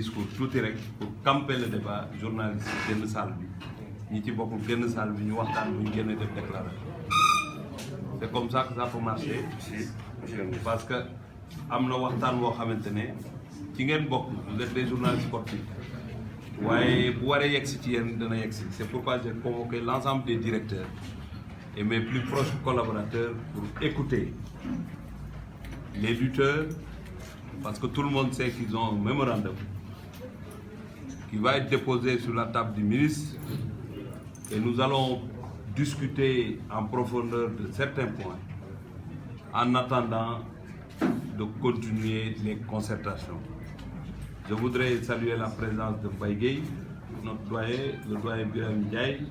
discours tout direct pour camper le débat journaliste génn salle bi ñi ci bokkul génn salle bi ñu waxtaan bu ñu génn def déclaration. C'est comme ça que ça peut marcher parce que am na waxtaan boo xamante ne ci ngeen bokk vous êtes des journalistes sportifs waaye bu waree yegg si ci yéen dana yegg si. C'est pourquoi j'ai convoqué l'ensemble des directeurs et mes plus proches collaborateurs pour écouter les lutteurs, parce que tout le monde sait qu'ils ont un mémorandum qui va être déposé sur la table du ministre et nous allons discuter en profondeur de certains points en attendant de continuer les concertations. Je voudrais saluer la présence de Mbaye Gueye, notre doyen, le doyen Birame Ndiaye,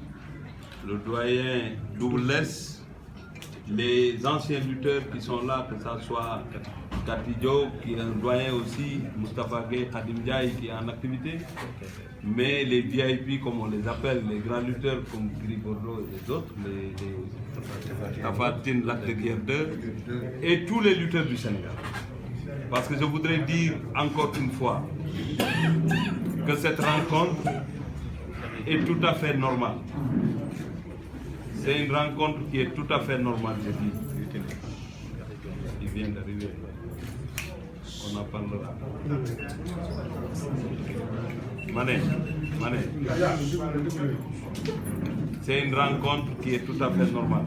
le doyen Double Less, les anciens lutteurs qui sont là, que ce soit Katidjo, qui est un doyen aussi, Moustapha Gueye, Khadim Ndiaye, qui est en activité, mais les VIP, comme on les appelle, les grands lutteurs comme Gris Bordeaux et les autres, les Tafatine, Lac de Guerre 2, et tous les lutteurs du Sénégal. Parce que je voudrais dire encore une fois que cette rencontre est tout à fait normale. C'est une rencontre qui est tout à fait normale, je dis. Il vient d'arriver. On en parlera. Mané. C'est une rencontre qui est tout à fait normale.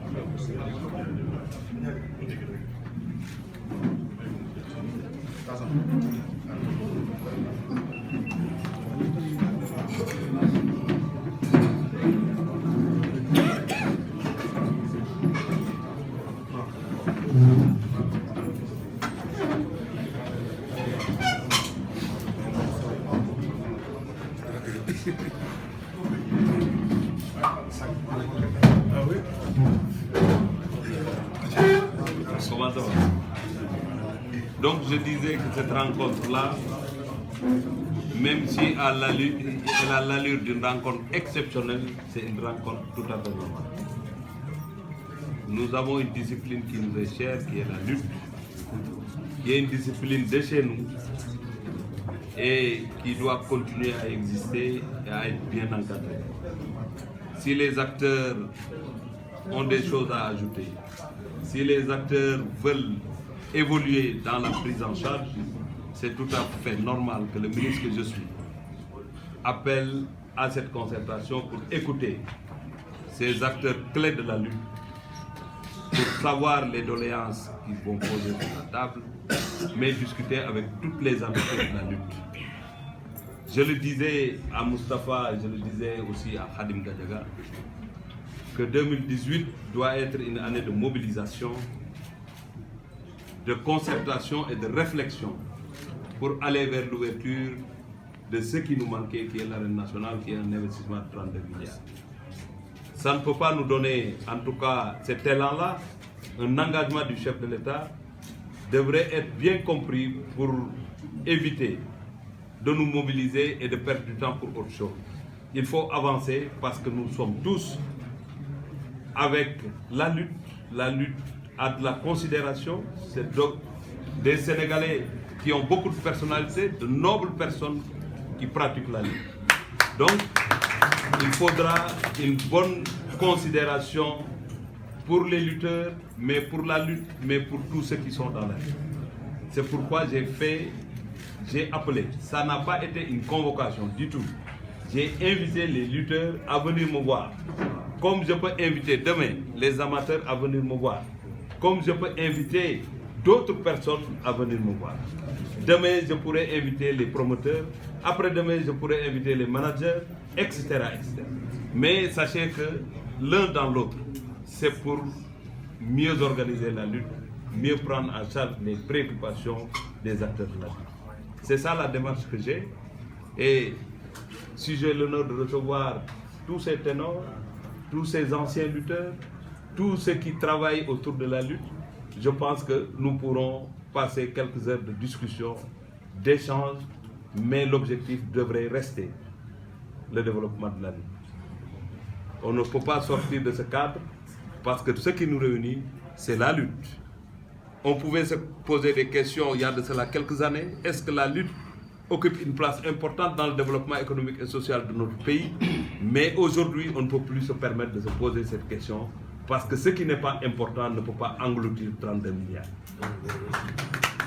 Donc je disais que cette rencontre-là, même si elle a l'allure d'une rencontre exceptionnelle, c'est une rencontre tout à fait normale. Nous avons une discipline qui nous est chère, qui est la lutte, qui est une discipline de chez nous et qui doit continuer à exister et à être bien encadrée. Si les acteurs ont des choses à ajouter, si les acteurs veulent évoluer dans la prise en charge, c'est tout à fait normal que le ministre que je suis appelle à cette concertation pour écouter ces acteurs clés de la lutte, pour savoir les doléances qu'ils vont poser sur la table, mais discuter avec toutes les entités de la lutte. Je le disais à Moustapha, je le disais aussi à Khadim Gadiaga, que 2018 doit être une année de mobilisation, de concertation et de réflexion pour aller vers l'ouverture de ce qui nous manquait, qui est l'arène nationale, qui est un investissement de 32 milliards. Ça ne peut pas nous donner, en tout cas, cet élan-là. Un engagement du chef de l'État devrait être bien compris pour éviter de nous mobiliser et de perdre du temps pour autre chose. Il faut avancer parce que nous sommes tous avec la lutte a de la considération, c'est donc des Sénégalais qui ont beaucoup de personnalité, de nobles personnes qui pratiquent la lutte. Donc, il faudra une bonne considération pour les lutteurs, mais pour la lutte, mais pour tous ceux qui sont dans la lutte. C'est pourquoi j'ai appelé. Ça n'a pas été une convocation du tout. J'ai invité les lutteurs à venir me voir. Comme je peux inviter demain les amateurs à venir me voir. Comme je peux inviter d'autres personnes à venir me voir. Demain, je pourrais inviter les promoteurs. Après-demain, je pourrais inviter les managers, etc., etc. Mais sachez que l'un dans l'autre, c'est pour mieux organiser la lutte, mieux prendre en charge les préoccupations des acteurs de la lutte. C'est ça la démarche que j'ai. Et si j'ai l'honneur de recevoir tous ces ténors, tous ces anciens lutteurs, tous ceux qui travaillent autour de la lutte, je pense que nous pourrons passer quelques heures de discussion, d'échange, mais l'objectif devrait rester le développement de la lutte. On ne peut pas sortir de ce cadre parce que ce qui nous réunit, c'est la lutte. On pouvait se poser des questions il y a de cela quelques années. Est-ce que la lutte occupe une place importante dans le développement économique et social de notre pays. Mais aujourd'hui, on ne peut plus se permettre de se poser cette question parce que ce qui n'est pas important ne peut pas engloutir 32 milliards.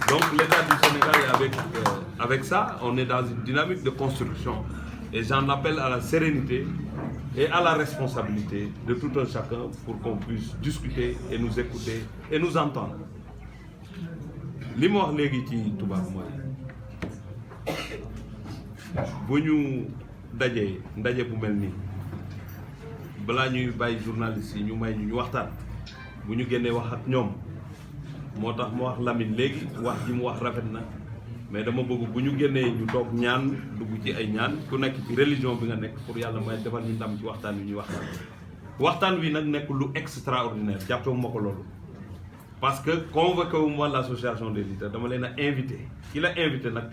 Donc l'État du Sénégal, avec ça, on est dans une dynamique de construction. Et j'en appelle à la sérénité et à la responsabilité de tout un chacun pour qu'on puisse discuter et nous écouter et nous entendre. li ma wax léegi ci tubaab mooy bu ñu dajee ndaje bu mel nii balaa ñuy bàyyi journalistes yi ñu may ñu waxtaan bu ñu génnee wax ak ñoom moo tax mu wax Lamine léegi wax ji mu wax rafet na mais dama bëgg bu ñu génnee ñu toog ñaan dugg ci ay ñaan ku nekk ci religion bi nga nekk pour yàlla may defal ñu ndam ci waxtaan wi ñuy waxtaan wi nag nekk lu extraordinaire jàppewu ma ko loolu. Parce que convoqué wu ma l'association des leaders dama leen a invité ki la invité nag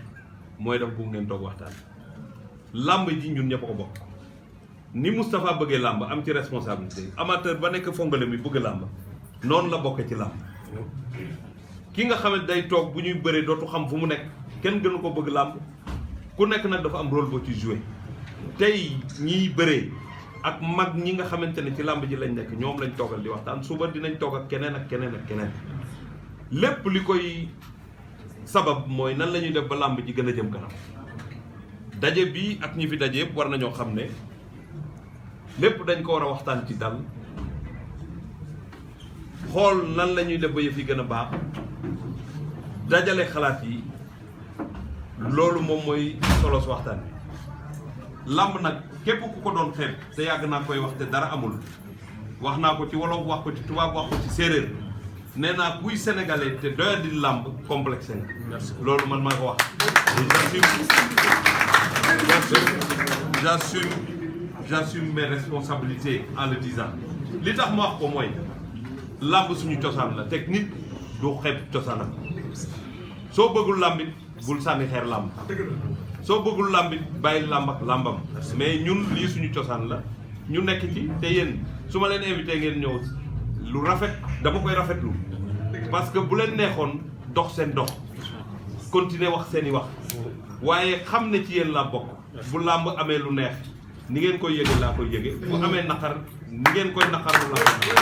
mooy def bu ngeen toog waxtaan làmb ji ñun ñëpp ko bokk ni Moustapha bëggee làmb am ci responsabilité amateur ba nekk fongale mi bëgg làmb noonu la bokkee ci làmb ki nga xam ne day toog bu ñuy bëree dootu xam fu mu nekk kenn gënu ko bëgg làmb ku nekk nag dafa am rôle boo ci joué tey ñiy bëree ak mag ñi nga xamante ne ci làmb ji lañ nekk ñoom lañ toogal di waxtaan suba dinañ toog ak keneen ak keneen ak keneen lépp li koy sabab mooy nan la ñuy def ba làmb ji gën a jëm kanam daje bi ak ñi fi daje yëpp war nañoo xam ne lépp dañ ko war a waxtaan ci dal xool nan la ñuy def ba yëf yi gën a baax dajale xalaat yi loolu moom mooy solo su waxtaan bi làmb nag képp ku ko doon xeeb te yàgg naa koy wax te dara amul wax naa ko ci wolof wax ko ci tubaab wax ko ci séeréer nee naa kuy sénégalais te doyadi làmb complexe nga loolu man maa ko wax j'assume mes responsabilités en le disant li tax ma wax ko mooy làmb suñu cosaan la teg nit du xeeb cosaanam soo bëggul làmbit bul sànni xeer làmb soo bëggul làmbit bàyyi làmb ak làmbam mais ñun lii suñu cosaan la ñu nekk ci te yéen su ma leen invité ngeen ñëw lu rafet dama koy rafetlu parce que bu leen neexoon dox seen dox continuer wax seen i wax waaye xam ne ci yéen laa bokk bu làmb amee lu neex ni ngeen koy yëge laa koy yëge bu amee naqar ni ngeen koy naqarlu laa koy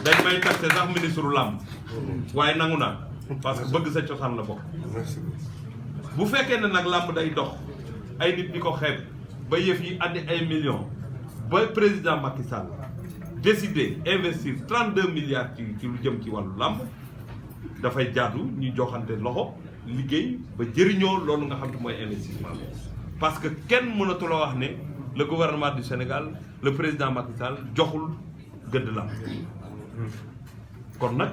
dañ may taxe sax ministre làmb waaye nangu naa parce que bëgg sa cosaan la bokk bu fekkee ne nag làmb day dox ay nit di ko xeeb ba yëf yi andi ay millions ba président Macky Sall décidé investir 32 milliards ci lu jëm ci wàllu làmb dafay jaadu ñu joxante loxo liggéey ba jëriñoo loolu nga xam ne mooy investissement parce que kenn mënatu la wax ne le gouvernement du Sénégal le président Macky Sall joxul gëdd làmb kon nag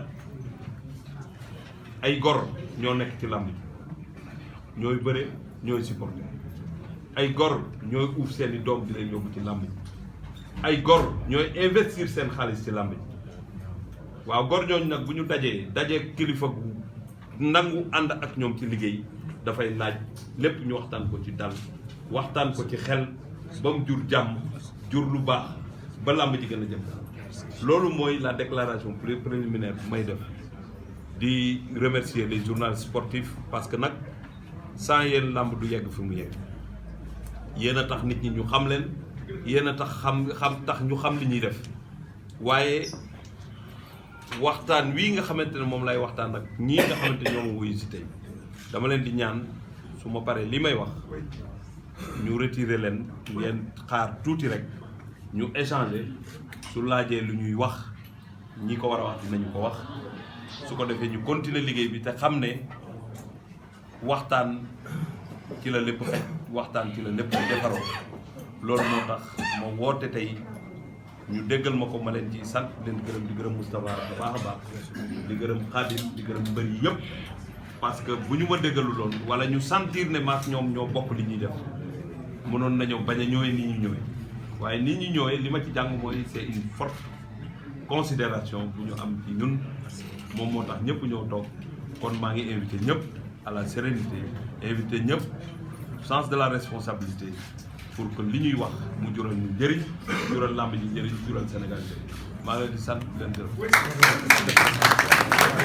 ay gor ñoo nekk ci làmb ji ñooy bëre ñooy supporter ay gor ñooy uuf seen i doom di leen yóbbu ci làmb ji ay gor ñooy investir seen xaalis ci làmb ji waaw gor ñooñu nag bu ñu dajee kilifa gu nangu ànd ak ñoom ci liggéey dafay laaj lépp ñu waxtaan ko ci dal waxtaan ko ci xel ba mu jur jàmm jur lu baax ba làmb ji gën a jëm loolu mooy la déclaration préliminaire bu may def di remercier les journalistes sportifs parce que nag sans yéen làmb du yegg fi mu yegg yéen a tax nit ñi ñu xam leen yéen a tax tax ñu xam li ñuy def waaye waxtaan wii nga xamante ne moom lay waxtaan ak ñii nga xamante ñoo ma wuyu si tey dama leen di ñaan su ma paree li may wax ñu retirer leen ngeen xaar tuuti rek ñu échanger su laajee lu ñuy wax ñi ko war a wax dinañu ko wax su ko defee ñu continuer liggéey bi te xam ne waxtaan ci la lépp xej waxtaan ci la lépp defaroo loolu moo tax ma woote tey ñu déggal ma ko ma leen ci sant leen gërëm di gërëm Moustapha bu baax a baax di gërëm Khadim di gërëm mbëri yëpp parce que bu ñu ma déggalu loon wala ñu sentir ne maak ñoom ñoo bokk li ñuy def mënoon nañoo bañ a ñëwee ni ñu ñëwee waaye ni ñu ñëwee li ma ci jàng mooy c'est une forte considération bu ñu am ci ñun moom moo tax ñëpp ñëw toog kon maa ngi invité ñëpp à la sérénité invité ñëpp sens de la responsabilité pour que li ñuy wax mu jural ñu njëriñ jural làmb ji njëriñ jural Sénégal njëriñ maa ngi leen di sant leen gërëm